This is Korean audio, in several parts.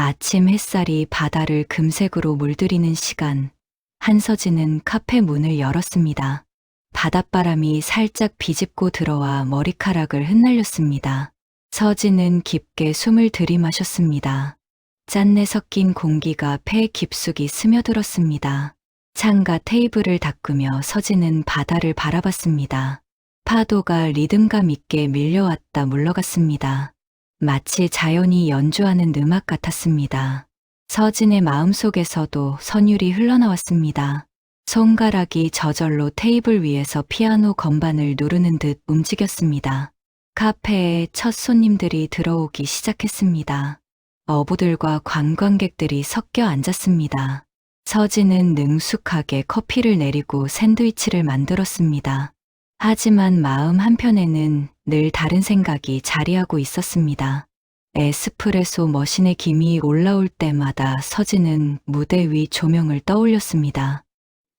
아침 햇살이 바다를 금색으로 물들이는 시간, 한서진은 카페 문을 열었습니다. 바닷바람이 살짝 비집고 들어와 머리카락을 흩날렸습니다. 서진은 깊게 숨을 들이마셨습니다. 짠내 섞인 공기가 폐 깊숙이 스며들었습니다. 창가 테이블을 닦으며 서진은 바다를 바라봤습니다. 파도가 리듬감 있게 밀려왔다 물러갔습니다. 마치 자연이 연주하는 음악 같았습니다. 서진의 마음속에서도 선율이 흘러나왔습니다. 손가락이 저절로 테이블 위에서 피아노 건반을 누르는 듯 움직였습니다. 카페에 첫 손님들이 들어오기 시작했습니다. 어부들과 관광객들이 섞여 앉았습니다. 서진은 능숙하게 커피를 내리고 샌드위치를 만들었습니다. 하지만 마음 한편에는 늘 다른 생각이 자리하고 있었습니다. 에스프레소 머신의 김이 올라올 때마다 서진은 무대 위 조명을 떠올렸습니다.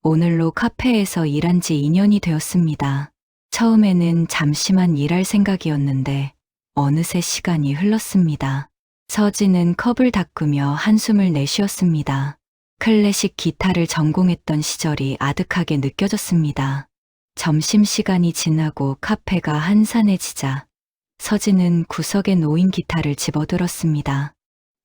오늘로 카페에서 일한 지 2년이 되었습니다. 처음에는 잠시만 일할 생각이었는데 어느새 시간이 흘렀습니다. 서진은 컵을 닦으며 한숨을 내쉬었습니다. 클래식 기타를 전공했던 시절이 아득하게 느껴졌습니다. 점심시간이 지나고 카페가 한산해지자 서진은 구석에 놓인 기타를 집어들었습니다.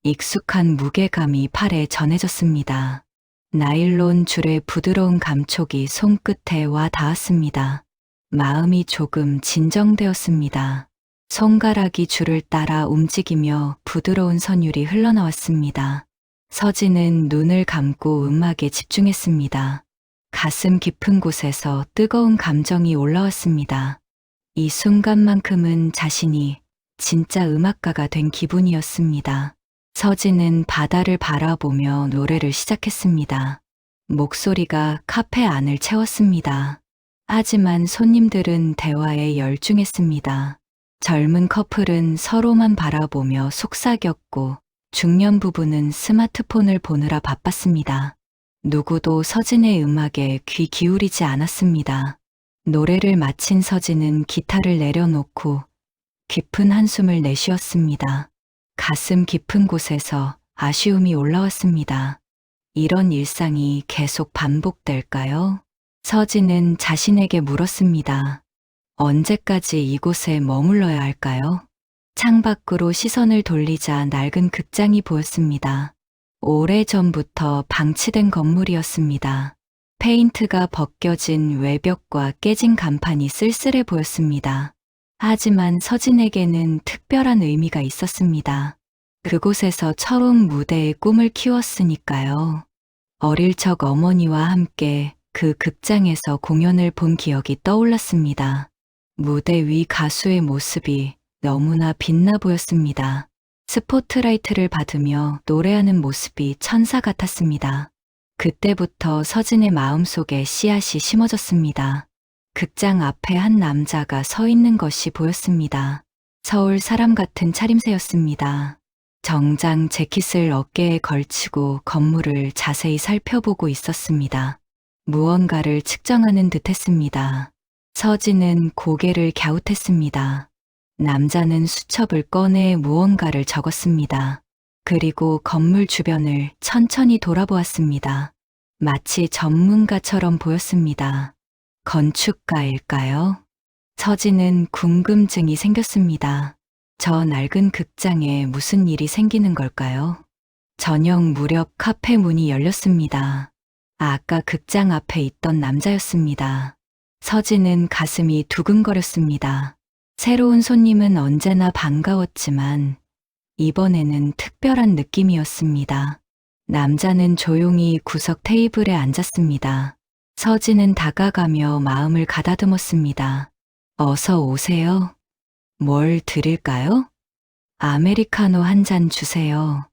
익숙한 무게감이 팔에 전해졌습니다. 나일론 줄의 부드러운 감촉이 손끝에 와 닿았습니다. 마음이 조금 진정되었습니다. 손가락이 줄을 따라 움직이며 부드러운 선율이 흘러나왔습니다. 서진은 눈을 감고 음악에 집중했습니다. 가슴 깊은 곳에서 뜨거운 감정이 올라왔습니다. 이 순간만큼은 자신이 진짜 음악가가 된 기분이었습니다. 서진은 바다를 바라보며 노래를 시작했습니다. 목소리가 카페 안을 채웠습니다. 하지만 손님들은 대화에 열중했습니다. 젊은 커플은 서로만 바라보며 속삭였고 중년 부부는 스마트폰을 보느라 바빴습니다. 누구도 서진의 음악에 귀 기울이지 않았습니다. 노래를 마친 서진은 기타를 내려놓고 깊은 한숨을 내쉬었습니다. 가슴 깊은 곳에서 아쉬움이 올라왔습니다. 이런 일상이 계속 반복될까요? 서진은 자신에게 물었습니다. 언제까지 이곳에 머물러야 할까요? 창밖으로 시선을 돌리자 낡은 극장이 보였습니다. 오래전부터 방치된 건물이었습니다. 페인트가 벗겨진 외벽과 깨진 간판이 쓸쓸해 보였습니다. 하지만 서진에게는 특별한 의미가 있었습니다. 그곳에서 처음 무대의 꿈을 키웠으니까요. 어릴 적 어머니와 함께 그 극장에서 공연을 본 기억이 떠올랐습니다. 무대 위 가수의 모습이 너무나 빛나 보였습니다. 스포트라이트를 받으며 노래하는 모습이 천사 같았습니다. 그때부터 서진의 마음속에 씨앗이 심어졌습니다. 극장 앞에 한 남자가 서 있는 것이 보였습니다. 서울 사람 같은 차림새였습니다. 정장 재킷을 어깨에 걸치고 건물을 자세히 살펴보고 있었습니다. 무언가를 측정하는 듯했습니다. 서진은 고개를 갸웃했습니다. 남자는 수첩을 꺼내 무언가를 적었습니다. 그리고 건물 주변을 천천히 돌아보았습니다. 마치 전문가처럼 보였습니다. 건축가일까요? 서진은 궁금증이 생겼습니다. 저 낡은 극장에 무슨 일이 생기는 걸까요? 저녁 무렵 카페 문이 열렸습니다. 아까 극장 앞에 있던 남자였습니다. 서진은 가슴이 두근거렸습니다. 새로운 손님은 언제나 반가웠지만 이번에는 특별한 느낌이었습니다. 남자는 조용히 구석 테이블에 앉았습니다. 서진은 다가가며 마음을 가다듬었습니다. 어서 오세요. 뭘 드릴까요? 아메리카노 한 잔 주세요.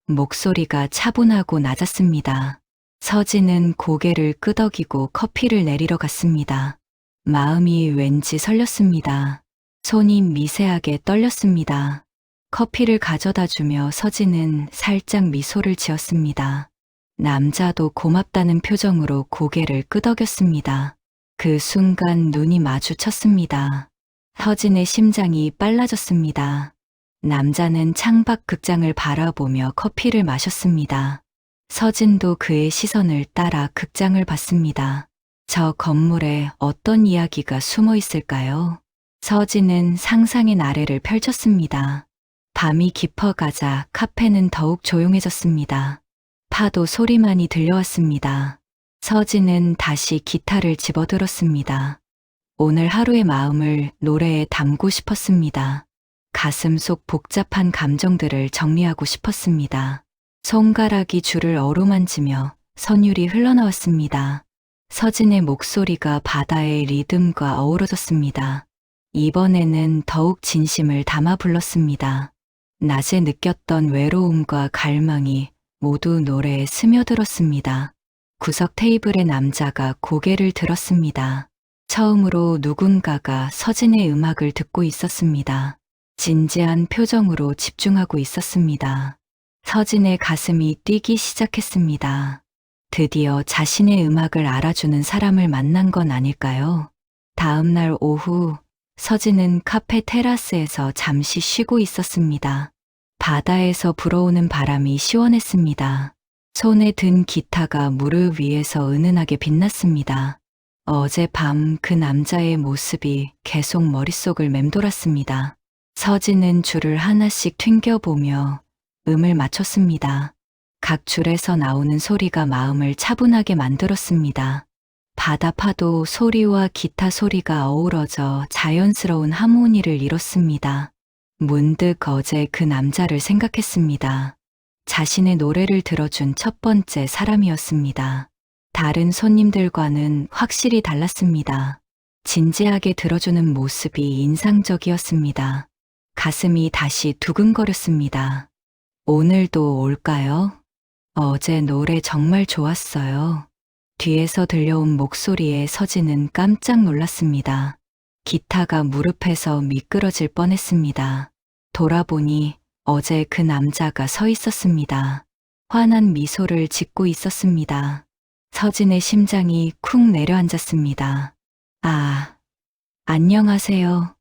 목소리가 차분하고 낮았습니다. 서진은 고개를 끄덕이고 커피를 내리러 갔습니다. 마음이 왠지 설렸습니다. 손이 미세하게 떨렸습니다. 커피를 가져다 주며 서진은 살짝 미소를 지었습니다. 남자도 고맙다는 표정으로 고개를 끄덕였습니다. 그 순간 눈이 마주쳤습니다. 서진의 심장이 빨라졌습니다. 남자는 창밖 극장을 바라보며 커피를 마셨습니다. 서진도 그의 시선을 따라 극장을 봤습니다. 저 건물에 어떤 이야기가 숨어 있을까요? 서진은 상상의 나래를 펼쳤습니다. 밤이 깊어가자 카페는 더욱 조용해졌습니다. 파도 소리만이 들려왔습니다. 서진은 다시 기타를 집어들었습니다. 오늘 하루의 마음을 노래에 담고 싶었습니다. 가슴 속 복잡한 감정들을 정리하고 싶었습니다. 손가락이 줄을 어루만지며 선율이 흘러나왔습니다. 서진의 목소리가 바다의 리듬과 어우러졌습니다. 이번에는 더욱 진심을 담아 불렀습니다. 낮에 느꼈던 외로움과 갈망이 모두 노래에 스며들었습니다. 구석 테이블의 남자가 고개를 들었습니다. 처음으로 누군가가 서진의 음악을 듣고 있었습니다. 진지한 표정으로 집중하고 있었습니다. 서진의 가슴이 뛰기 시작했습니다. 드디어 자신의 음악을 알아주는 사람을 만난 건 아닐까요? 다음 날 오후, 서진은 카페 테라스에서 잠시 쉬고 있었습니다. 바다에서 불어오는 바람이 시원했습니다. 손에 든 기타가 무릎 위에서 은은하게 빛났습니다. 어젯밤 그 남자의 모습이 계속 머릿속을 맴돌았습니다. 서진은 줄을 하나씩 튕겨보며 음을 맞췄습니다. 각 줄에서 나오는 소리가 마음을 차분하게 만들었습니다. 바다 파도 소리와 기타 소리가 어우러져 자연스러운 하모니를 이뤘습니다. 문득 어제 그 남자를 생각했습니다. 자신의 노래를 들어준 첫 번째 사람이었습니다. 다른 손님들과는 확실히 달랐습니다. 진지하게 들어주는 모습이 인상적이었습니다. 가슴이 다시 두근거렸습니다. 오늘도 올까요? 어제 노래 정말 좋았어요. 뒤에서 들려온 목소리에 서진은 깜짝 놀랐습니다. 기타가 무릎에서 미끄러질 뻔했습니다. 돌아보니 어제 그 남자가 서 있었습니다. 환한 미소를 짓고 있었습니다. 서진의 심장이 쿵 내려앉았습니다. 아, 안녕하세요.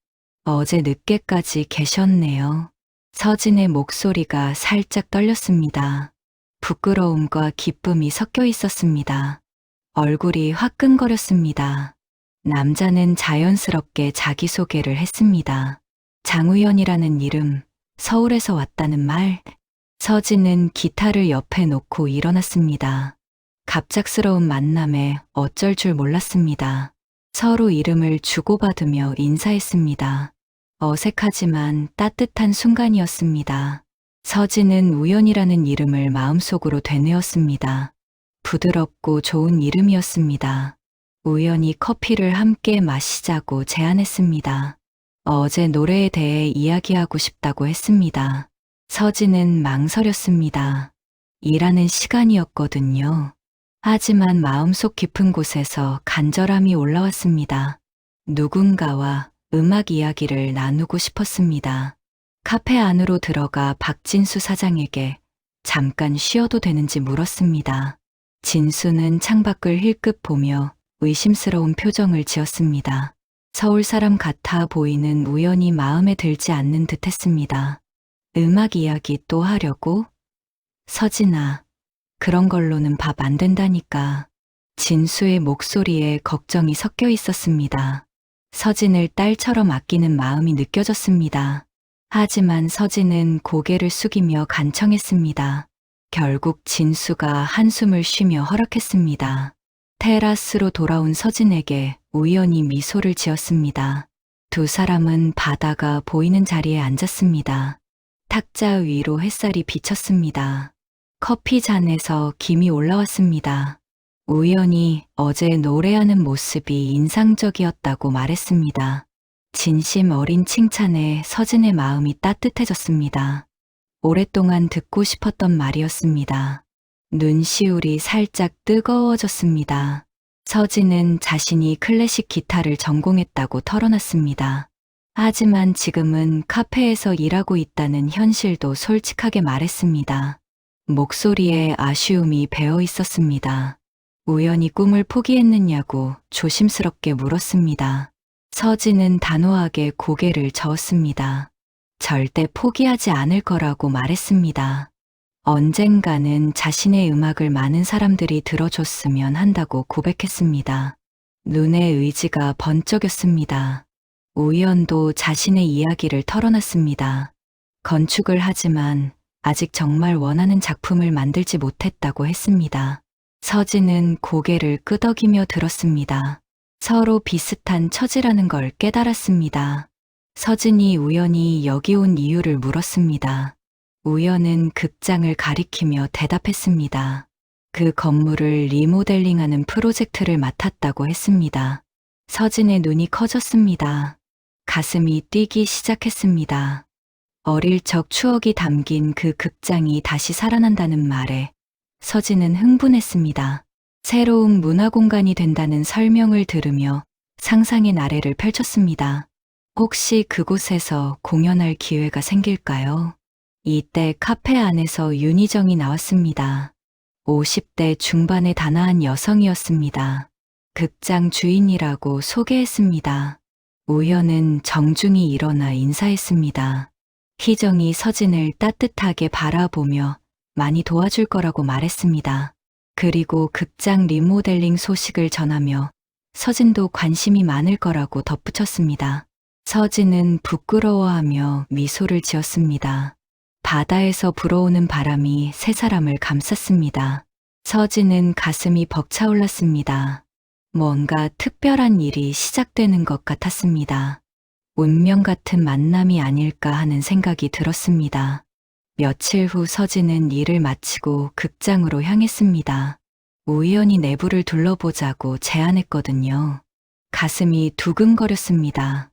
어제 늦게까지 계셨네요. 서진의 목소리가 살짝 떨렸습니다. 부끄러움과 기쁨이 섞여 있었습니다. 얼굴이 화끈거렸습니다. 남자는 자연스럽게 자기소개를 했습니다. 장우연이라는 이름, 서울에서 왔다는 말. 서진은 기타를 옆에 놓고 일어났습니다. 갑작스러운 만남에 어쩔 줄 몰랐습니다. 서로 이름을 주고받으며 인사했습니다. 어색하지만 따뜻한 순간이었습니다. 서진은 우연이라는 이름을 마음속으로 되뇌었습니다. 부드럽고 좋은 이름이었습니다. 우연히 커피를 함께 마시자고 제안했습니다. 어제 노래에 대해 이야기하고 싶다고 했습니다. 서진은 망설였습니다. 일하는 시간이었거든요. 하지만 마음속 깊은 곳에서 간절함이 올라왔습니다. 누군가와 음악 이야기를 나누고 싶었습니다. 카페 안으로 들어가 박진수 사장에게 잠깐 쉬어도 되는지 물었습니다. 진수는 창밖을 힐끗 보며 의심스러운 표정을 지었습니다. 서울 사람 같아 보이는 우연이 마음에 들지 않는 듯 했습니다. 음악 이야기 또 하려고? 서진아, 그런 걸로는 밥 안 된다니까. 진수의 목소리에 걱정이 섞여 있었습니다. 서진을 딸처럼 아끼는 마음이 느껴졌습니다. 하지만 서진은 고개를 숙이며 간청했습니다. 결국 진수가 한숨을 쉬며 허락했습니다. 테라스로 돌아온 서진에게 우연히 미소를 지었습니다. 두 사람은 바다가 보이는 자리에 앉았습니다. 탁자 위로 햇살이 비쳤습니다. 커피 잔에서 김이 올라왔습니다. 우연히 어제 노래하는 모습이 인상적이었다고 말했습니다. 진심 어린 칭찬에 서진의 마음이 따뜻해졌습니다. 오랫동안 듣고 싶었던 말이었습니다. 눈시울이 살짝 뜨거워졌습니다. 서진은 자신이 클래식 기타를 전공했다고 털어놨습니다. 하지만 지금은 카페에서 일하고 있다는 현실도 솔직하게 말했습니다. 목소리에 아쉬움이 배어 있었습니다. 우연히 꿈을 포기했느냐고 조심스럽게 물었습니다. 서진은 단호하게 고개를 저었습니다. 절대 포기하지 않을 거라고 말했습니다. 언젠가는 자신의 음악을 많은 사람들이 들어줬으면 한다고 고백했습니다. 눈의 의지가 번쩍였습니다. 우연도 자신의 이야기를 털어놨습니다. 건축을 하지만 아직 정말 원하는 작품을 만들지 못했다고 했습니다. 서진은 고개를 끄덕이며 들었습니다. 서로 비슷한 처지라는 걸 깨달았습니다. 서진이 우연히 여기 온 이유를 물었습니다. 우연은 극장을 가리키며 대답했습니다. 그 건물을 리모델링하는 프로젝트를 맡았다고 했습니다. 서진의 눈이 커졌습니다. 가슴이 뛰기 시작했습니다. 어릴 적 추억이 담긴 그 극장이 다시 살아난다는 말에 서진은 흥분했습니다. 새로운 문화 공간이 된다는 설명을 들으며 상상의 나래를 펼쳤습니다. 혹시 그곳에서 공연할 기회가 생길까요? 이때 카페 안에서 윤희정이 나왔습니다. 50대 중반의 단아한 여성이었습니다. 극장 주인이라고 소개했습니다. 우연은 정중히 일어나 인사했습니다. 희정이 서진을 따뜻하게 바라보며 많이 도와줄 거라고 말했습니다. 그리고 극장 리모델링 소식을 전하며 서진도 관심이 많을 거라고 덧붙였습니다. 서진은 부끄러워하며 미소를 지었습니다. 바다에서 불어오는 바람이 세 사람을 감쌌습니다. 서진은 가슴이 벅차올랐습니다. 뭔가 특별한 일이 시작되는 것 같았습니다. 운명 같은 만남이 아닐까 하는 생각이 들었습니다. 며칠 후 서진은 일을 마치고 극장으로 향했습니다. 우연히 내부를 둘러보자고 제안했거든요. 가슴이 두근거렸습니다.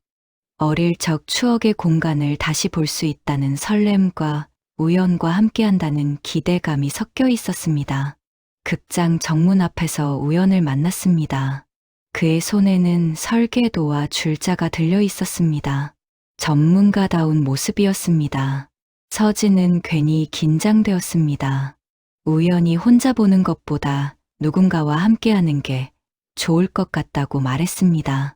어릴 적 추억의 공간을 다시 볼 수 있다는 설렘과 우연과 함께한다는 기대감이 섞여 있었습니다. 극장 정문 앞에서 우연을 만났습니다. 그의 손에는 설계도와 줄자가 들려 있었습니다. 전문가다운 모습이었습니다. 서진은 괜히 긴장되었습니다. 우연히 혼자 보는 것보다 누군가와 함께하는 게 좋을 것 같다고 말했습니다.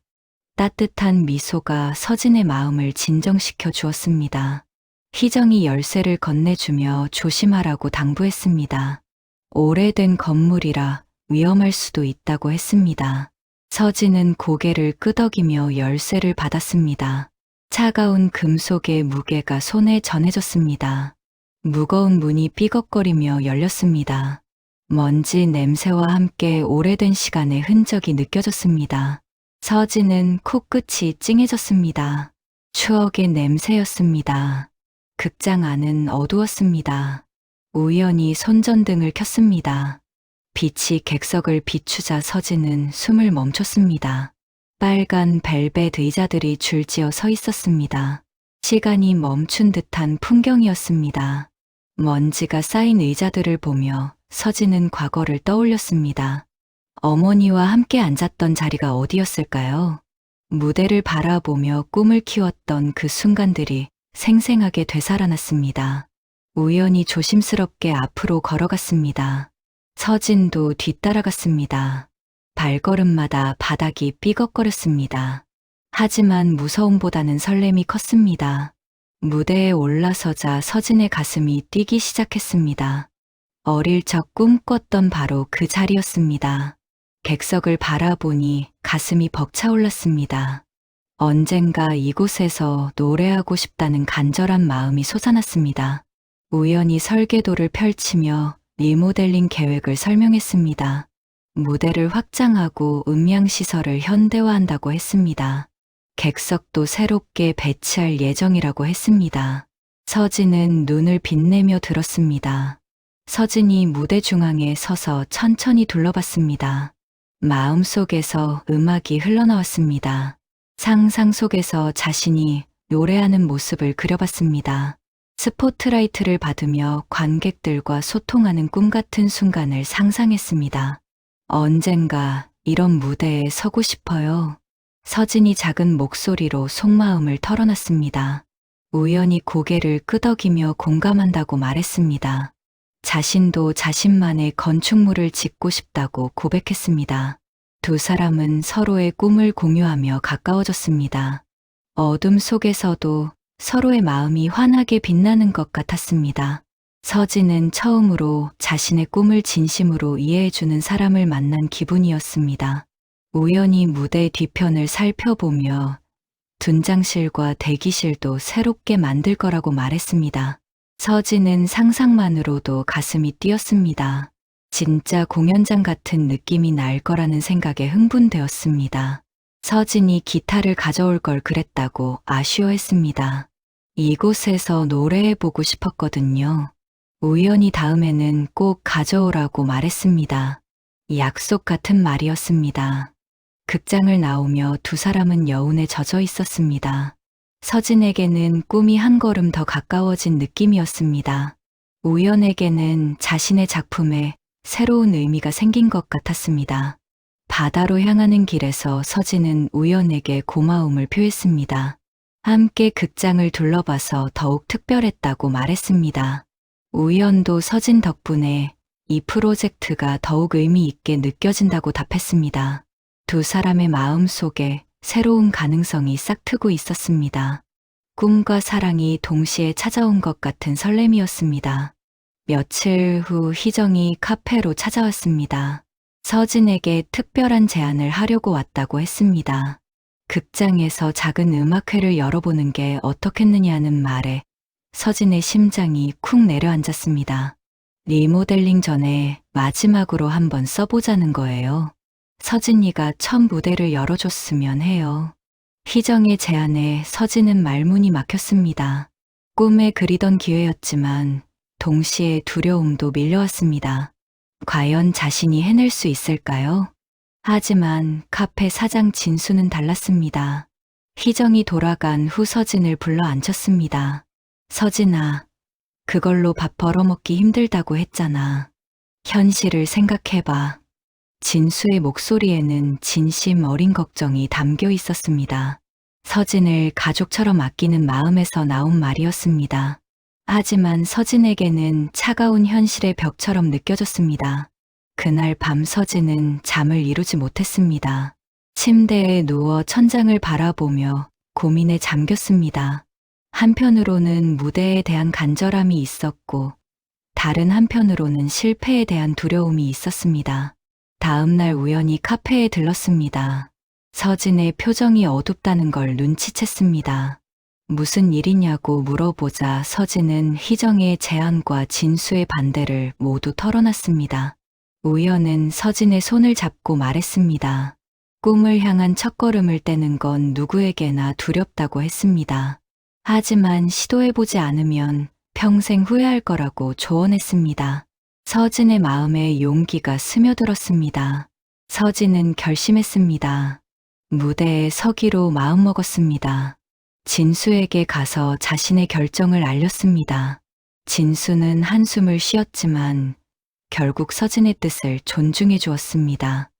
따뜻한 미소가 서진의 마음을 진정시켜 주었습니다. 희정이 열쇠를 건네주며 조심하라고 당부했습니다. 오래된 건물이라 위험할 수도 있다고 했습니다. 서진은 고개를 끄덕이며 열쇠를 받았습니다. 차가운 금속의 무게가 손에 전해졌습니다. 무거운 문이 삐걱거리며 열렸습니다. 먼지 냄새와 함께 오래된 시간의 흔적이 느껴졌습니다. 서진은 코끝이 찡해졌습니다. 추억의 냄새였습니다. 극장 안은 어두웠습니다. 우연히 손전등을 켰습니다. 빛이 객석을 비추자 서진은 숨을 멈췄습니다. 빨간 벨벳 의자들이 줄지어 서 있었습니다. 시간이 멈춘 듯한 풍경이었습니다. 먼지가 쌓인 의자들을 보며 서진은 과거를 떠올렸습니다. 어머니와 함께 앉았던 자리가 어디였을까요? 무대를 바라보며 꿈을 키웠던 그 순간들이 생생하게 되살아났습니다. 우연히 조심스럽게 앞으로 걸어갔습니다. 서진도 뒤따라갔습니다. 발걸음마다 바닥이 삐걱거렸습니다. 하지만 무서움보다는 설렘이 컸습니다. 무대에 올라서자 서진의 가슴이 뛰기 시작했습니다. 어릴 적 꿈꿨던 바로 그 자리였습니다. 객석을 바라보니 가슴이 벅차올랐습니다. 언젠가 이곳에서 노래하고 싶다는 간절한 마음이 솟아났습니다. 우연히 설계도를 펼치며 리모델링 계획을 설명했습니다. 무대를 확장하고 음향시설을 현대화한다고 했습니다. 객석도 새롭게 배치할 예정이라고 했습니다. 서진은 눈을 빛내며 들었습니다. 서진이 무대 중앙에 서서 천천히 둘러봤습니다. 마음속에서 음악이 흘러나왔습니다. 상상 속에서 자신이 노래하는 모습을 그려봤습니다. 스포트라이트를 받으며 관객들과 소통하는 꿈 같은 순간을 상상했습니다. 언젠가 이런 무대에 서고 싶어요. 서진이 작은 목소리로 속마음을 털어놨습니다. 우연히 고개를 끄덕이며 공감한다고 말했습니다. 자신도 자신만의 건축물을 짓고 싶다고 고백했습니다. 두 사람은 서로의 꿈을 공유하며 가까워졌습니다. 어둠 속에서도 서로의 마음이 환하게 빛나는 것 같았습니다. 서진은 처음으로 자신의 꿈을 진심으로 이해해주는 사람을 만난 기분이었습니다. 우연히 무대 뒤편을 살펴보며 분장실과 대기실도 새롭게 만들 거라고 말했습니다. 서진은 상상만으로도 가슴이 뛰었습니다. 진짜 공연장 같은 느낌이 날 거라는 생각에 흥분되었습니다. 서진이 기타를 가져올 걸 그랬다고 아쉬워했습니다. 이곳에서 노래해보고 싶었거든요. 우연히 다음에는 꼭 가져오라고 말했습니다. 약속 같은 말이었습니다. 극장을 나오며 두 사람은 여운에 젖어 있었습니다. 서진에게는 꿈이 한 걸음 더 가까워진 느낌이었습니다. 우연에게는 자신의 작품에 새로운 의미가 생긴 것 같았습니다. 바다로 향하는 길에서 서진은 우연에게 고마움을 표했습니다. 함께 극장을 둘러봐서 더욱 특별했다고 말했습니다. 우연도 서진 덕분에 이 프로젝트가 더욱 의미 있게 느껴진다고 답했습니다. 두 사람의 마음 속에 새로운 가능성이 싹트고 있었습니다. 꿈과 사랑이 동시에 찾아온 것 같은 설렘이었습니다. 며칠 후 희정이 카페로 찾아왔습니다. 서진에게 특별한 제안을 하려고 왔다고 했습니다. 극장에서 작은 음악회를 열어보는 게 어떻겠느냐는 말에 서진의 심장이 쿵 내려앉았습니다. 리모델링 전에 마지막으로 한번 써보자는 거예요. 서진이가 첫 무대를 열어줬으면 해요. 희정의 제안에 서진은 말문이 막혔습니다. 꿈에 그리던 기회였지만 동시에 두려움도 밀려왔습니다. 과연 자신이 해낼 수 있을까요? 하지만 카페 사장 진수는 달랐습니다. 희정이 돌아간 후 서진을 불러 앉혔습니다. 서진아, 그걸로 밥 벌어먹기 힘들다고 했잖아. 현실을 생각해봐. 진수의 목소리에는 진심 어린 걱정이 담겨 있었습니다. 서진을 가족처럼 아끼는 마음에서 나온 말이었습니다. 하지만 서진에게는 차가운 현실의 벽처럼 느껴졌습니다. 그날 밤 서진은 잠을 이루지 못했습니다. 침대에 누워 천장을 바라보며 고민에 잠겼습니다. 한편으로는 무대에 대한 간절함이 있었고 다른 한편으로는 실패에 대한 두려움이 있었습니다. 다음 날 우연히 카페에 들렀습니다. 서진의 표정이 어둡다는 걸 눈치챘습니다. 무슨 일이냐고 물어보자 서진은 희정의 제안과 진수의 반대를 모두 털어놨습니다. 우연은 서진의 손을 잡고 말했습니다. 꿈을 향한 첫걸음을 떼는 건 누구에게나 두렵다고 했습니다. 하지만 시도해보지 않으면 평생 후회할 거라고 조언했습니다. 서진의 마음에 용기가 스며들었습니다. 서진은 결심했습니다. 무대에 서기로 마음먹었습니다. 진수에게 가서 자신의 결정을 알렸습니다. 진수는 한숨을 쉬었지만 결국 서진의 뜻을 존중해 주었습니다.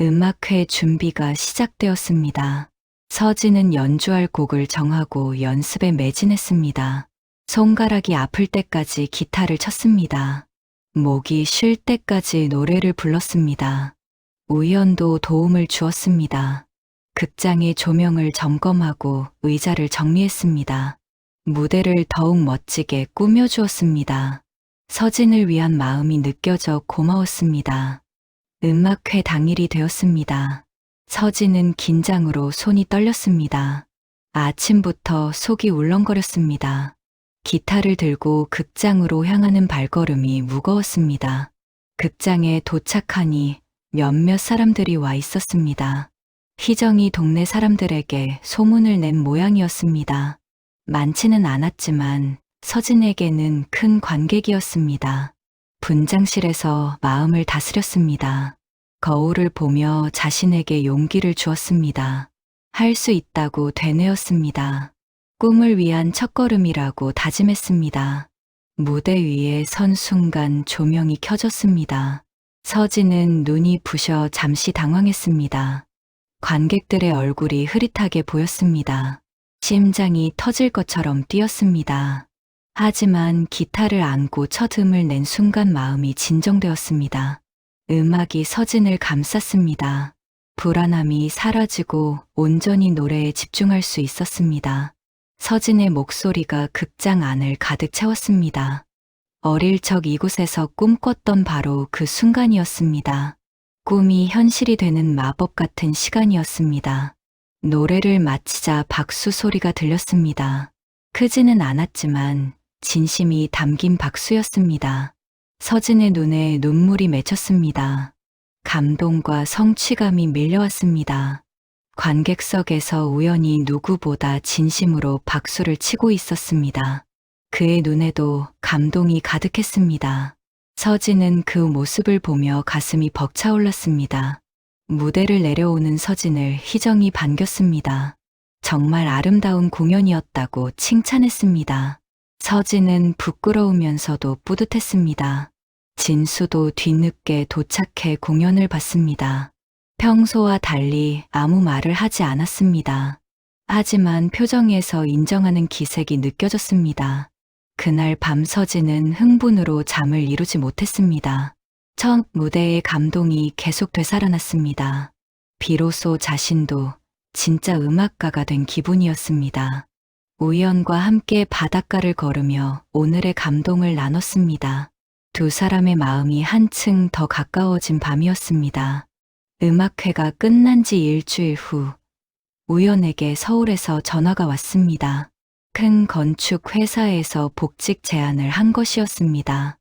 음악회 준비가 시작되었습니다. 서진은 연주할 곡을 정하고 연습에 매진했습니다. 손가락이 아플 때까지 기타를 쳤습니다. 목이 쉴 때까지 노래를 불렀습니다. 우연도 도움을 주었습니다. 극장의 조명을 점검하고 의자를 정리했습니다. 무대를 더욱 멋지게 꾸며주었습니다. 서진을 위한 마음이 느껴져 고마웠습니다. 음악회 당일이 되었습니다. 서진은 긴장으로 손이 떨렸습니다. 아침부터 속이 울렁거렸습니다. 기타를 들고 극장으로 향하는 발걸음이 무거웠습니다. 극장에 도착하니 몇몇 사람들이 와 있었습니다. 희정이 동네 사람들에게 소문을 낸 모양이었습니다. 많지는 않았지만 서진에게는 큰 관객이었습니다. 분장실에서 마음을 다스렸습니다. 거울을 보며 자신에게 용기를 주었습니다. 할 수 있다고 되뇌었습니다. 꿈을 위한 첫걸음이라고 다짐했습니다. 무대 위에 선 순간 조명이 켜졌습니다. 서진은 눈이 부셔 잠시 당황했습니다. 관객들의 얼굴이 흐릿하게 보였습니다. 심장이 터질 것처럼 뛰었습니다. 하지만 기타를 안고 첫 음을 낸 순간 마음이 진정되었습니다. 음악이 서진을 감쌌습니다. 불안함이 사라지고 온전히 노래에 집중할 수 있었습니다. 서진의 목소리가 극장 안을 가득 채웠습니다. 어릴 적 이곳에서 꿈꿨던 바로 그 순간이었습니다. 꿈이 현실이 되는 마법 같은 시간이었습니다. 노래를 마치자 박수 소리가 들렸습니다. 크지는 않았지만 진심이 담긴 박수였습니다. 서진의 눈에 눈물이 맺혔습니다. 감동과 성취감이 밀려왔습니다. 관객석에서 우연히 누구보다 진심으로 박수를 치고 있었습니다. 그의 눈에도 감동이 가득했습니다. 서진은 그 모습을 보며 가슴이 벅차올랐습니다. 무대를 내려오는 서진을 희정이 반겼습니다. 정말 아름다운 공연이었다고 칭찬했습니다. 서진은 부끄러우면서도 뿌듯했습니다. 진수도 뒤늦게 도착해 공연을 봤습니다. 평소와 달리 아무 말을 하지 않았습니다. 하지만 표정에서 인정하는 기색이 느껴졌습니다. 그날 밤 서진은 흥분으로 잠을 이루지 못했습니다. 첫 무대의 감동이 계속 되살아났습니다. 비로소 자신도 진짜 음악가가 된 기분이었습니다. 우연과 함께 바닷가를 걸으며 오늘의 감동을 나눴습니다. 두 사람의 마음이 한층 더 가까워진 밤이었습니다. 음악회가 끝난 지 일주일 후 우연에게 서울에서 전화가 왔습니다. 큰 건축 회사에서 복직 제안을 한 것이었습니다.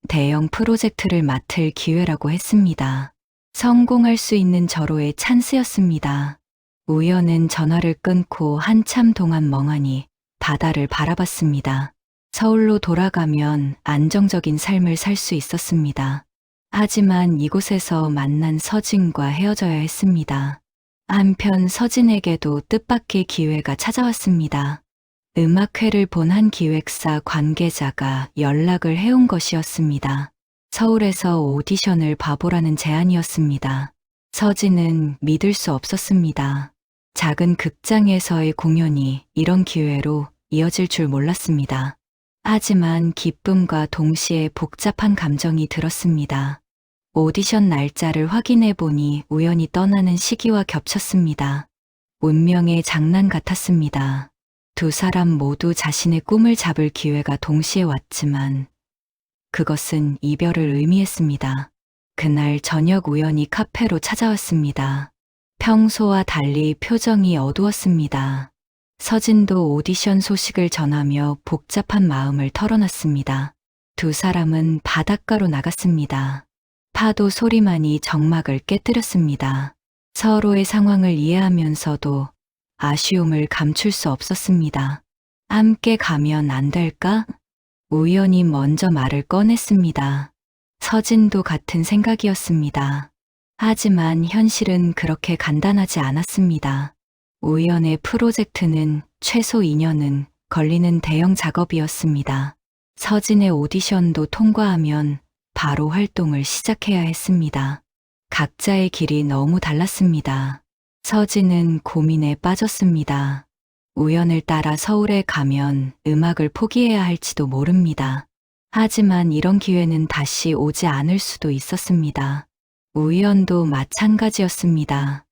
대형 프로젝트를 맡을 기회라고 했습니다. 성공할 수 있는 절호의 찬스였습니다. 우연은 전화를 끊고 한참 동안 멍하니 바다를 바라봤습니다. 서울로 돌아가면 안정적인 삶을 살 수 있었습니다. 하지만 이곳에서 만난 서진과 헤어져야 했습니다. 한편 서진에게도 뜻밖의 기회가 찾아왔습니다. 음악회를 본 한 기획사 관계자가 연락을 해온 것이었습니다. 서울에서 오디션을 봐보라는 제안이었습니다. 서진은 믿을 수 없었습니다. 작은 극장에서의 공연이 이런 기회로 이어질 줄 몰랐습니다. 하지만 기쁨과 동시에 복잡한 감정이 들었습니다. 오디션 날짜를 확인해 보니 우연히 떠나는 시기와 겹쳤습니다. 운명의 장난 같았습니다. 두 사람 모두 자신의 꿈을 잡을 기회가 동시에 왔지만 그것은 이별을 의미했습니다. 그날 저녁 우연히 카페로 찾아왔습니다. 평소와 달리 표정이 어두웠습니다. 서진도 오디션 소식을 전하며 복잡한 마음을 털어놨습니다. 두 사람은 바닷가로 나갔습니다. 파도 소리만이 정막을 깨뜨렸습니다. 서로의 상황을 이해하면서도 아쉬움을 감출 수 없었습니다. 함께 가면 안 될까? 우연히 먼저 말을 꺼냈습니다. 서진도 같은 생각이었습니다. 하지만 현실은 그렇게 간단하지 않았습니다. 우연의 프로젝트는 최소 2년은 걸리는 대형 작업이었습니다. 서진의 오디션도 통과하면 바로 활동을 시작해야 했습니다. 각자의 길이 너무 달랐습니다. 서진은 고민에 빠졌습니다. 우연을 따라 서울에 가면 음악을 포기해야 할지도 모릅니다. 하지만 이런 기회는 다시 오지 않을 수도 있었습니다. 우연도 마찬가지였습니다.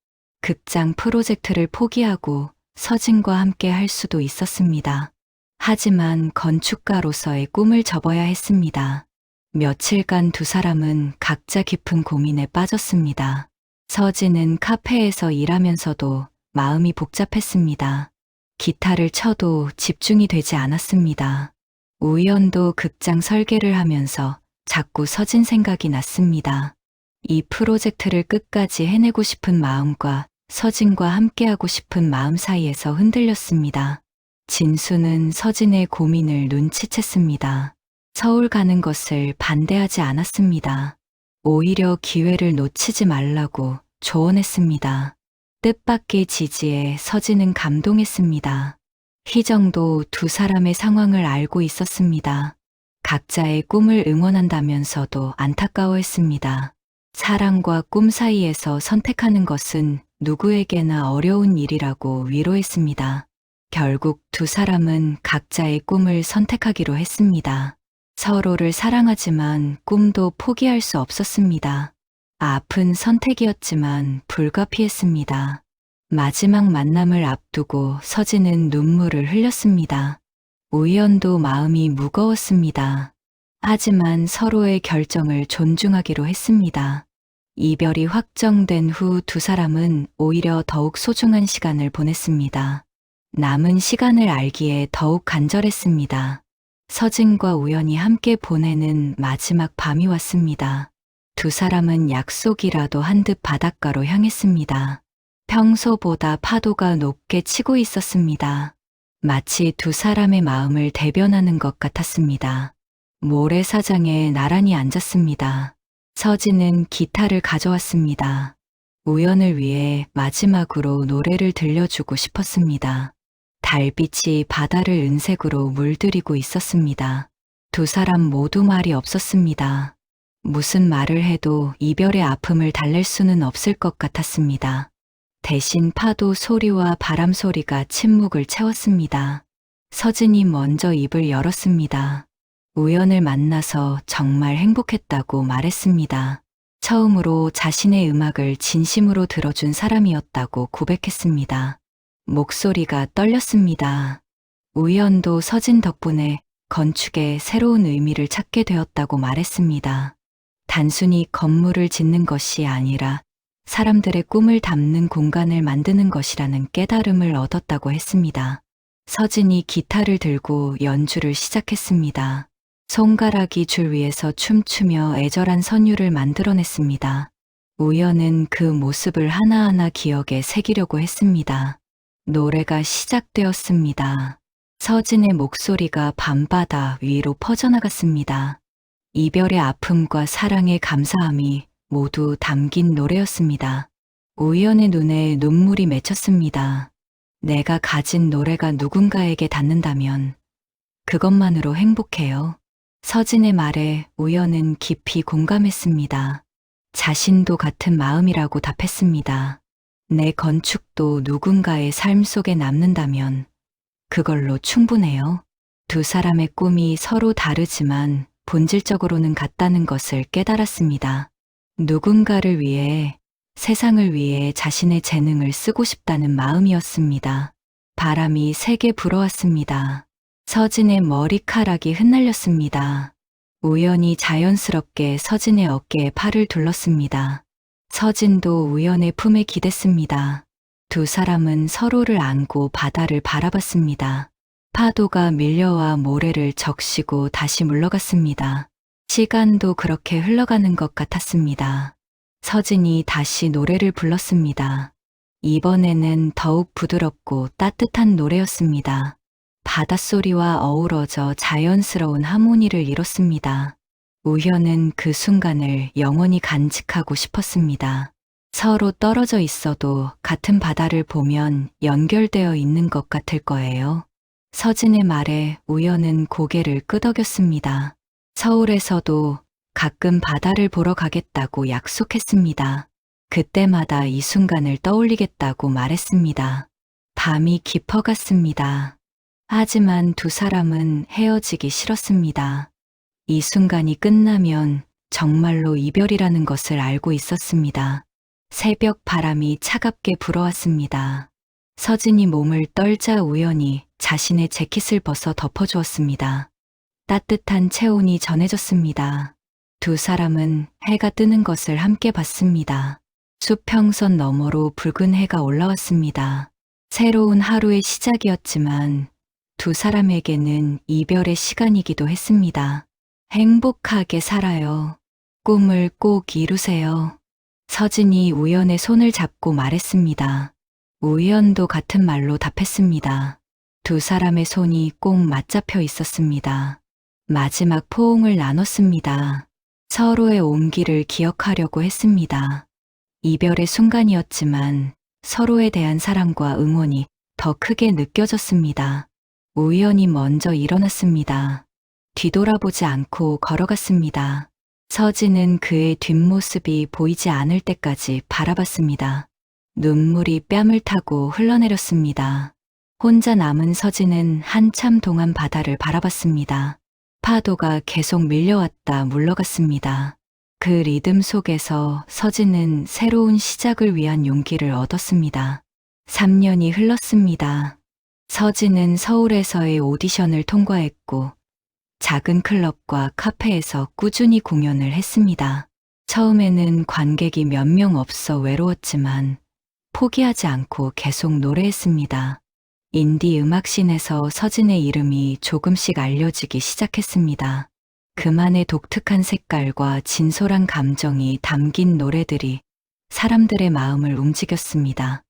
극장 프로젝트를 포기하고 서진과 함께 할 수도 있었습니다. 하지만 건축가로서의 꿈을 접어야 했습니다. 며칠간 두 사람은 각자 깊은 고민에 빠졌습니다. 서진은 카페에서 일하면서도 마음이 복잡했습니다. 기타를 쳐도 집중이 되지 않았습니다. 우연도 극장 설계를 하면서 자꾸 서진 생각이 났습니다. 이 프로젝트를 끝까지 해내고 싶은 마음과 서진과 함께하고 싶은 마음 사이에서 흔들렸습니다. 진수는 서진의 고민을 눈치챘습니다. 서울 가는 것을 반대하지 않았습니다. 오히려 기회를 놓치지 말라고 조언했습니다. 뜻밖의 지지에 서진은 감동했습니다. 희정도 두 사람의 상황을 알고 있었습니다. 각자의 꿈을 응원한다면서도 안타까워했습니다. 사랑과 꿈 사이에서 선택하는 것은 누구에게나 어려운 일이라고 위로했습니다. 결국 두 사람은 각자의 꿈을 선택하기로 했습니다. 서로를 사랑하지만 꿈도 포기할 수 없었습니다. 아픈 선택이었지만 불가피했습니다. 마지막 만남을 앞두고 서진은 눈물을 흘렸습니다. 우연도 마음이 무거웠습니다. 하지만 서로의 결정을 존중하기로 했습니다. 이별이 확정된 후 두 사람은 오히려 더욱 소중한 시간을 보냈습니다. 남은 시간을 알기에 더욱 간절했습니다. 서진과 우연이 함께 보내는 마지막 밤이 왔습니다. 두 사람은 약속이라도 한 듯 바닷가로 향했습니다. 평소보다 파도가 높게 치고 있었습니다. 마치 두 사람의 마음을 대변하는 것 같았습니다. 모래사장에 나란히 앉았습니다. 서진은 기타를 가져왔습니다. 우연을 위해 마지막으로 노래를 들려주고 싶었습니다. 달빛이 바다를 은색으로 물들이고 있었습니다. 두 사람 모두 말이 없었습니다. 무슨 말을 해도 이별의 아픔을 달랠 수는 없을 것 같았습니다. 대신 파도 소리와 바람 소리가 침묵을 채웠습니다. 서진이 먼저 입을 열었습니다. 우연을 만나서 정말 행복했다고 말했습니다. 처음으로 자신의 음악을 진심으로 들어준 사람이었다고 고백했습니다. 목소리가 떨렸습니다. 우연도 서진 덕분에 건축에 새로운 의미를 찾게 되었다고 말했습니다. 단순히 건물을 짓는 것이 아니라 사람들의 꿈을 담는 공간을 만드는 것이라는 깨달음을 얻었다고 했습니다. 서진이 기타를 들고 연주를 시작했습니다. 손가락이 줄 위에서 춤추며 애절한 선율을 만들어냈습니다. 우연은 그 모습을 하나하나 기억에 새기려고 했습니다. 노래가 시작되었습니다. 서진의 목소리가 밤바다 위로 퍼져나갔습니다. 이별의 아픔과 사랑의 감사함이 모두 담긴 노래였습니다. 우연의 눈에 눈물이 맺혔습니다. 내가 가진 노래가 누군가에게 닿는다면 그것만으로 행복해요. 서진의 말에 우연은 깊이 공감했습니다. 자신도 같은 마음이라고 답했습니다. 내 건축도 누군가의 삶 속에 남는다면 그걸로 충분해요. 두 사람의 꿈이 서로 다르지만 본질적으로는 같다는 것을 깨달았습니다. 누군가를 위해, 세상을 위해 자신의 재능을 쓰고 싶다는 마음이었습니다. 바람이 세게 불어왔습니다. 서진의 머리카락이 흩날렸습니다. 우연히 자연스럽게 서진의 어깨에 팔을 둘렀습니다. 서진도 우연의 품에 기댔습니다. 두 사람은 서로를 안고 바다를 바라봤습니다. 파도가 밀려와 모래를 적시고 다시 물러갔습니다. 시간도 그렇게 흘러가는 것 같았습니다. 서진이 다시 노래를 불렀습니다. 이번에는 더욱 부드럽고 따뜻한 노래였습니다. 바닷소리와 어우러져 자연스러운 하모니를 이뤘습니다. 우현은 그 순간을 영원히 간직하고 싶었습니다. 서로 떨어져 있어도 같은 바다를 보면 연결되어 있는 것 같을 거예요. 서진의 말에 우현은 고개를 끄덕였습니다. 서울에서도 가끔 바다를 보러 가겠다고 약속했습니다. 그때마다 이 순간을 떠올리겠다고 말했습니다. 밤이 깊어갔습니다. 하지만 두 사람은 헤어지기 싫었습니다. 이 순간이 끝나면 정말로 이별이라는 것을 알고 있었습니다. 새벽 바람이 차갑게 불어왔습니다. 서진이 몸을 떨자 우연히 자신의 재킷을 벗어 덮어주었습니다. 따뜻한 체온이 전해졌습니다. 두 사람은 해가 뜨는 것을 함께 봤습니다. 수평선 너머로 붉은 해가 올라왔습니다. 새로운 하루의 시작이었지만 두 사람에게는 이별의 시간이기도 했습니다. 행복하게 살아요. 꿈을 꼭 이루세요. 서진이 우연의 손을 잡고 말했습니다. 우연도 같은 말로 답했습니다. 두 사람의 손이 꼭 맞잡혀 있었습니다. 마지막 포옹을 나눴습니다. 서로의 온기를 기억하려고 했습니다. 이별의 순간이었지만 서로에 대한 사랑과 응원이 더 크게 느껴졌습니다. 우연히 먼저 일어났습니다. 뒤돌아보지 않고 걸어갔습니다. 서진은 그의 뒷모습이 보이지 않을 때까지 바라봤습니다. 눈물이 뺨을 타고 흘러내렸습니다. 혼자 남은 서진은 한참 동안 바다를 바라봤습니다. 파도가 계속 밀려왔다 물러갔습니다. 그 리듬 속에서 서진은 새로운 시작을 위한 용기를 얻었습니다. 3년이 흘렀습니다. 서진은 서울에서의 오디션을 통과했고 작은 클럽과 카페에서 꾸준히 공연을 했습니다. 처음에는 관객이 몇 명 없어 외로웠지만 포기하지 않고 계속 노래했습니다. 인디 음악씬에서 서진의 이름이 조금씩 알려지기 시작했습니다. 그만의 독특한 색깔과 진솔한 감정이 담긴 노래들이 사람들의 마음을 움직였습니다.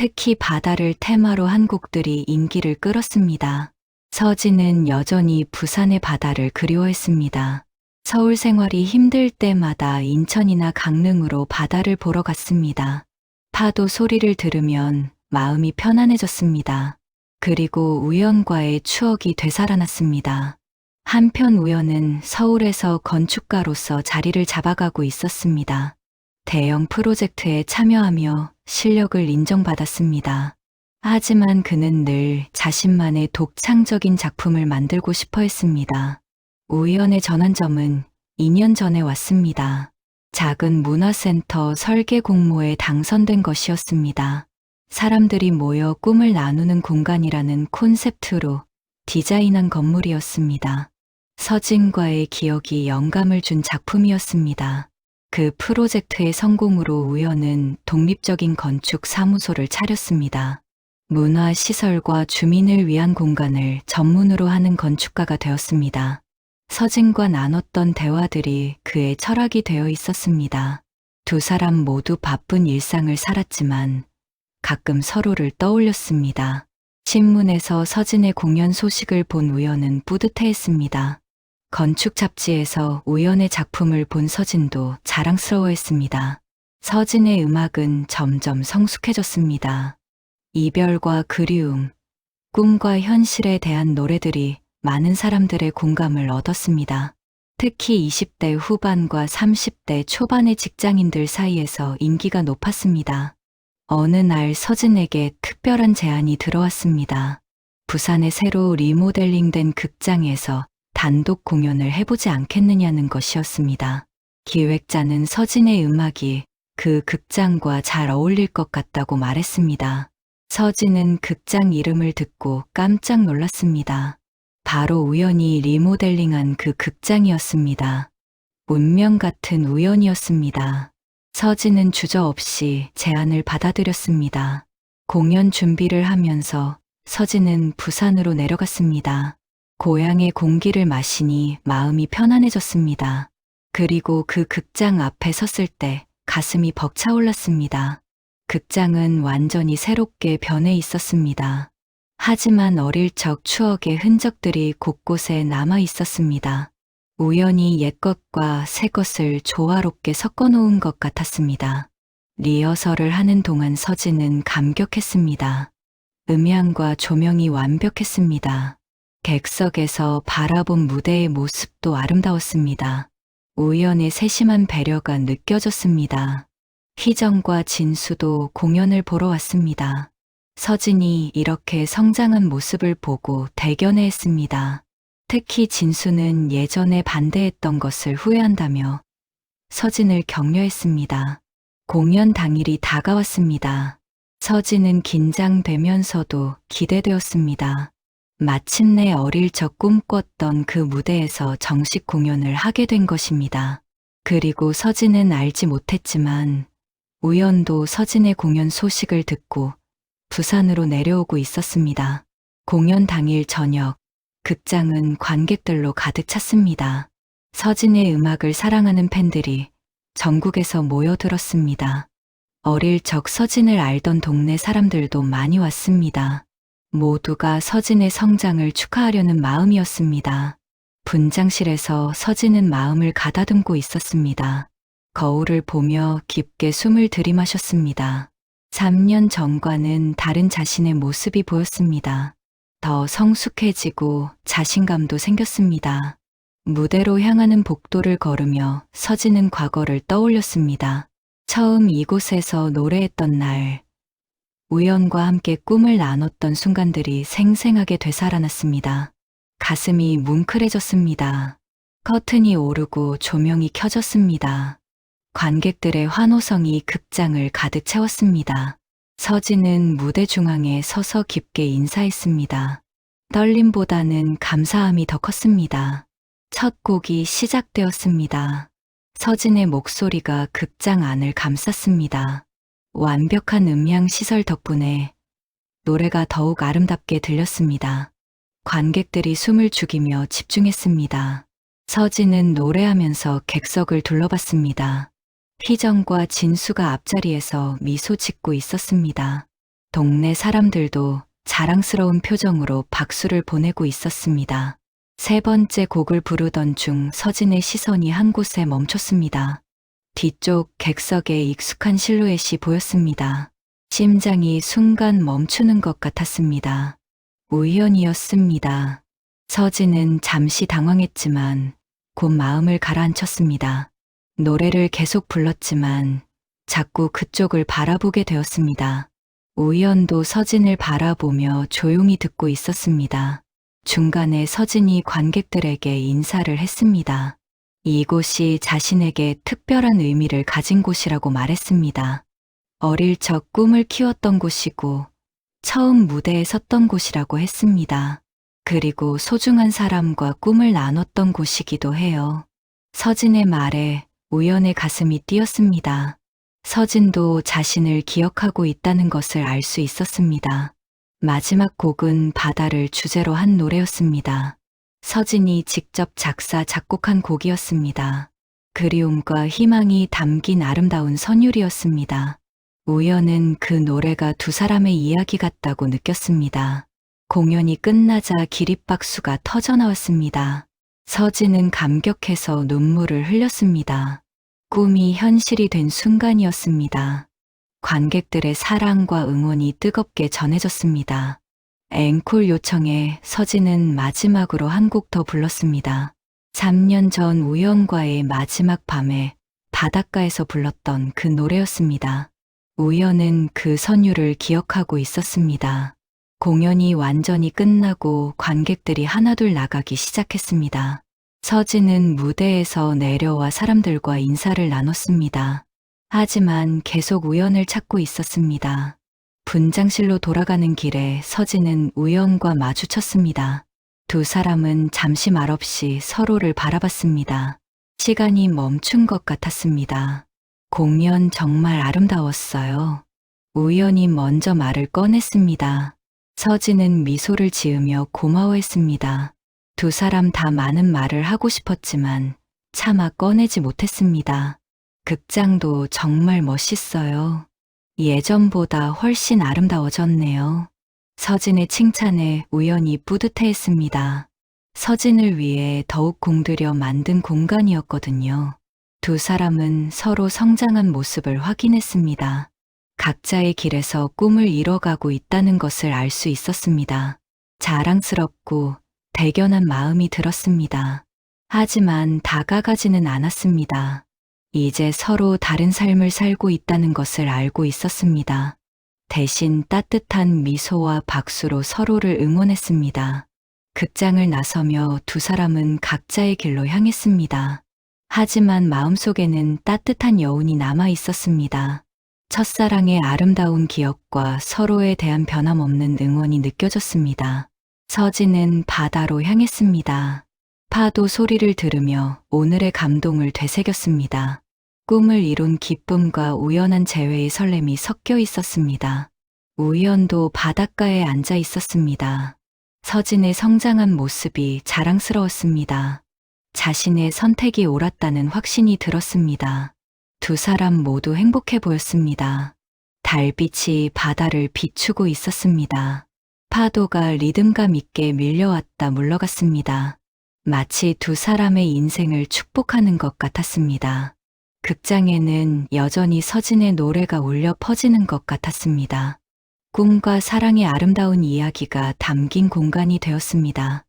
특히 바다를 테마로 한 곡들이 인기를 끌었습니다. 서진은 여전히 부산의 바다를 그리워했습니다. 서울 생활이 힘들 때마다 인천이나 강릉으로 바다를 보러 갔습니다. 파도 소리를 들으면 마음이 편안해졌습니다. 그리고 우연과의 추억이 되살아났습니다. 한편 우연은 서울에서 건축가로서 자리를 잡아가고 있었습니다. 대형 프로젝트에 참여하며 실력을 인정받았습니다. 하지만 그는 늘 자신만의 독창적인 작품을 만들고 싶어 했습니다. 우연의 전환점은 2년 전에 왔습니다. 작은 문화센터 설계 공모에 당선된 것이었습니다. 사람들이 모여 꿈을 나누는 공간이라는 콘셉트로 디자인한 건물이었습니다. 서진과의 기억이 영감을 준 작품이었습니다. 그 프로젝트의 성공으로 우연은 독립적인 건축 사무소를 차렸습니다. 문화시설과 주민을 위한 공간을 전문으로 하는 건축가가 되었습니다. 서진과 나눴던 대화들이 그의 철학이 되어 있었습니다. 두 사람 모두 바쁜 일상을 살았지만 가끔 서로를 떠올렸습니다. 신문에서 서진의 공연 소식을 본 우연은 뿌듯해했습니다. 건축 잡지에서 우연의 작품을 본 서진도 자랑스러워했습니다. 서진의 음악은 점점 성숙해졌습니다. 이별과 그리움, 꿈과 현실에 대한 노래들이 많은 사람들의 공감을 얻었습니다. 특히 20대 후반과 30대 초반의 직장인들 사이에서 인기가 높았습니다. 어느 날 서진에게 특별한 제안이 들어왔습니다. 부산의 새로 리모델링된 극장에서 단독 공연을 해보지 않겠느냐는 것이었습니다. 기획자는 서진의 음악이 그 극장과 잘 어울릴 것 같다고 말했습니다. 서진은 극장 이름을 듣고 깜짝 놀랐습니다. 바로 우연히 리모델링한 그 극장이었습니다. 운명 같은 우연이었습니다. 서진은 주저없이 제안을 받아들였습니다. 공연 준비를 하면서 서진은 부산으로 내려갔습니다. 고향의 공기를 마시니 마음이 편안해졌습니다. 그리고 그 극장 앞에 섰을 때 가슴이 벅차올랐습니다. 극장은 완전히 새롭게 변해 있었습니다. 하지만 어릴 적 추억의 흔적들이 곳곳에 남아 있었습니다. 우연히 옛것과 새것을 조화롭게 섞어 놓은 것 같았습니다. 리허설을 하는 동안 서진은 감격했습니다. 음향과 조명이 완벽했습니다. 객석에서 바라본 무대의 모습도 아름다웠습니다. 우연의 세심한 배려가 느껴졌습니다. 희정과 진수도 공연을 보러 왔습니다. 서진이 이렇게 성장한 모습을 보고 대견해했습니다. 특히 진수는 예전에 반대했던 것을 후회한다며 서진을 격려했습니다. 공연 당일이 다가왔습니다. 서진은 긴장되면서도 기대되었습니다. 마침내 어릴 적 꿈꿨던 그 무대에서 정식 공연을 하게 된 것입니다. 그리고 서진은 알지 못했지만 우연도 서진의 공연 소식을 듣고 부산으로 내려오고 있었습니다. 공연 당일 저녁, 극장은 관객들로 가득 찼습니다. 서진의 음악을 사랑하는 팬들이 전국에서 모여들었습니다. 어릴 적 서진을 알던 동네 사람들도 많이 왔습니다. 모두가 서진의 성장을 축하하려는 마음이었습니다. 분장실에서 서진은 마음을 가다듬고 있었습니다. 거울을 보며 깊게 숨을 들이마셨습니다. 3년 전과는 다른 자신의 모습이 보였습니다. 더 성숙해지고 자신감도 생겼습니다. 무대로 향하는 복도를 걸으며 서진은 과거를 떠올렸습니다. 처음 이곳에서 노래했던 날, 우연과 함께 꿈을 나눴던 순간들이 생생하게 되살아났습니다. 가슴이 뭉클해졌습니다. 커튼이 오르고 조명이 켜졌습니다. 관객들의 환호성이 극장을 가득 채웠습니다. 서진은 무대 중앙에 서서 깊게 인사했습니다. 떨림보다는 감사함이 더 컸습니다. 첫 곡이 시작되었습니다. 서진의 목소리가 극장 안을 감쌌습니다. 완벽한 음향 시설 덕분에 노래가 더욱 아름답게 들렸습니다. 관객들이 숨을 죽이며 집중했습니다. 서진은 노래하면서 객석을 둘러봤습니다. 희정과 진수가 앞자리에서 미소 짓고 있었습니다. 동네 사람들도 자랑스러운 표정으로 박수를 보내고 있었습니다. 세 번째 곡을 부르던 중 서진의 시선이 한 곳에 멈췄습니다. 뒤쪽 객석에 익숙한 실루엣이 보였습니다. 심장이 순간 멈추는 것 같았습니다. 우연이었습니다. 서진은 잠시 당황했지만 곧 마음을 가라앉혔습니다. 노래를 계속 불렀지만 자꾸 그쪽을 바라보게 되었습니다. 우연도 서진을 바라보며 조용히 듣고 있었습니다. 중간에 서진이 관객들에게 인사를 했습니다. 이곳이 자신에게 특별한 의미를 가진 곳이라고 말했습니다. 어릴 적 꿈을 키웠던 곳이고 처음 무대에 섰던 곳이라고 했습니다. 그리고 소중한 사람과 꿈을 나눴던 곳이기도 해요. 서진의 말에 우연의 가슴이 뛰었습니다. 서진도 자신을 기억하고 있다는 것을 알 수 있었습니다. 마지막 곡은 바다를 주제로 한 노래였습니다. 서진이 직접 작사, 작곡한 곡이었습니다. 그리움과 희망이 담긴 아름다운 선율이었습니다. 우연은 그 노래가 두 사람의 이야기 같다고 느꼈습니다. 공연이 끝나자 기립박수가 터져나왔습니다. 서진은 감격해서 눈물을 흘렸습니다. 꿈이 현실이 된 순간이었습니다. 관객들의 사랑과 응원이 뜨겁게 전해졌습니다. 앵콜 요청에 서진은 마지막으로 한 곡 더 불렀습니다. 3년 전 우연과의 마지막 밤에 바닷가에서 불렀던 그 노래였습니다. 우연은 그 선율을 기억하고 있었습니다. 공연이 완전히 끝나고 관객들이 하나둘 나가기 시작했습니다. 서진은 무대에서 내려와 사람들과 인사를 나눴습니다. 하지만 계속 우연을 찾고 있었습니다. 분장실로 돌아가는 길에 서진은 우연과 마주쳤습니다. 두 사람은 잠시 말없이 서로를 바라봤습니다. 시간이 멈춘 것 같았습니다. 공연 정말 아름다웠어요. 우연이 먼저 말을 꺼냈습니다. 서진은 미소를 지으며 고마워했습니다. 두 사람 다 많은 말을 하고 싶었지만 차마 꺼내지 못했습니다. 극장도 정말 멋있어요. 예전보다 훨씬 아름다워졌네요. 서진의 칭찬에 우연히 뿌듯해했습니다. 서진을 위해 더욱 공들여 만든 공간이었거든요. 두 사람은 서로 성장한 모습을 확인했습니다. 각자의 길에서 꿈을 이뤄가고 있다는 것을 알 수 있었습니다. 자랑스럽고 대견한 마음이 들었습니다. 하지만 다가가지는 않았습니다. 이제 서로 다른 삶을 살고 있다는 것을 알고 있었습니다. 대신 따뜻한 미소와 박수로 서로를 응원했습니다. 극장을 나서며 두 사람은 각자의 길로 향했습니다. 하지만 마음속에는 따뜻한 여운이 남아 있었습니다. 첫사랑의 아름다운 기억과 서로에 대한 변함없는 응원이 느껴졌습니다. 서진은 바다로 향했습니다. 파도 소리를 들으며 오늘의 감동을 되새겼습니다. 꿈을 이룬 기쁨과 우연한 재회의 설렘이 섞여 있었습니다. 우연도 바닷가에 앉아 있었습니다. 서진의 성장한 모습이 자랑스러웠습니다. 자신의 선택이 옳았다는 확신이 들었습니다. 두 사람 모두 행복해 보였습니다. 달빛이 바다를 비추고 있었습니다. 파도가 리듬감 있게 밀려왔다 물러갔습니다. 마치 두 사람의 인생을 축복하는 것 같았습니다. 극장에는 여전히 서진의 노래가 울려 퍼지는 것 같았습니다. 꿈과 사랑의 아름다운 이야기가 담긴 공간이 되었습니다.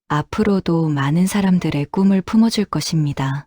앞으로도 많은 사람들의 꿈을 품어줄 것입니다.